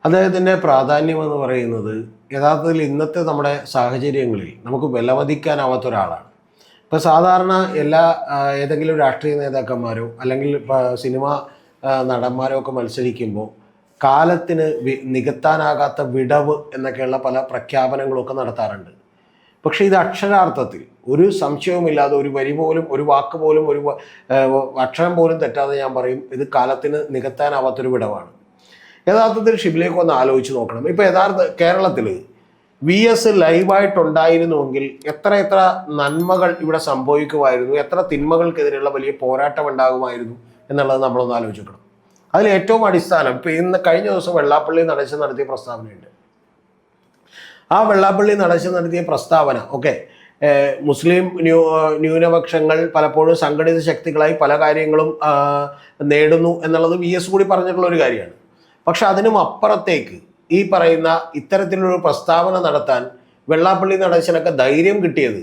അദ്ദേഹത്തിൻ്റെ പ്രാധാന്യം എന്ന് പറയുന്നത് യഥാർത്ഥത്തിൽ ഇന്നത്തെ നമ്മുടെ സാഹചര്യങ്ങളിൽ നമുക്ക് വിലമതിക്കാനാവാത്ത ഒരാളാണ്. ഇപ്പോൾ സാധാരണ എല്ലാ ഏതെങ്കിലും രാഷ്ട്രീയ നേതാക്കന്മാരോ അല്ലെങ്കിൽ സിനിമ നടന്മാരോ ഒക്കെ മത്സരിക്കുമ്പോൾ കാലത്തിന് നികത്താനാകാത്ത വിടവ് എന്നൊക്കെയുള്ള പല പ്രഖ്യാപനങ്ങളൊക്കെ നടത്താറുണ്ട്. പക്ഷേ ഇത് അക്ഷരാർത്ഥത്തിൽ ഒരു സംശയവുമില്ലാതെ ഒരു വരി പോലും ഒരു വാക്ക് പോലും ഒരു അക്ഷരം പോലും തെറ്റാതെ ഞാൻ പറയും, ഇത് കാലത്തിന് നികത്താനാവാത്തൊരു വിടവാണ്. യഥാർത്ഥത്തിൽ ഷിബിലേക്ക് ഒന്ന് ആലോചിച്ച് നോക്കണം. ഇപ്പോൾ കേരളത്തിൽ VS ലൈവായിട്ടുണ്ടായിരുന്നുവെങ്കിൽ എത്ര എത്ര നന്മകൾ ഇവിടെ സംഭവിക്കുമായിരുന്നു, എത്ര തിന്മകൾക്കെതിരെയുള്ള വലിയ പോരാട്ടം ഉണ്ടാകുമായിരുന്നു എന്നുള്ളത് നമ്മളൊന്ന് ആലോചിക്കണം. അതിൽ ഏറ്റവും അടിസ്ഥാനം ഇപ്പോൾ കഴിഞ്ഞ ദിവസം വെള്ളാപ്പള്ളി നടത്തിയ പ്രസ്താവനയുണ്ട്. ആ വെള്ളാപ്പള്ളി നടത്തിയ പ്രസ്താവന മുസ്ലിം ന്യൂനപക്ഷങ്ങൾ പലപ്പോഴും സംഘടിത ശക്തികളായി പല കാര്യങ്ങളും നേടുന്നു എന്നുള്ളത് VS കൂടി പറഞ്ഞിട്ടുള്ള ഒരു കാര്യമാണ്. പക്ഷെ അതിനും അപ്പുറത്തേക്ക് ഈ പറയുന്ന ഇത്തരത്തിലൊരു പ്രസ്താവന നടത്താൻ വെള്ളാപ്പള്ളി നടേശനൊക്കെ ധൈര്യം കിട്ടിയത്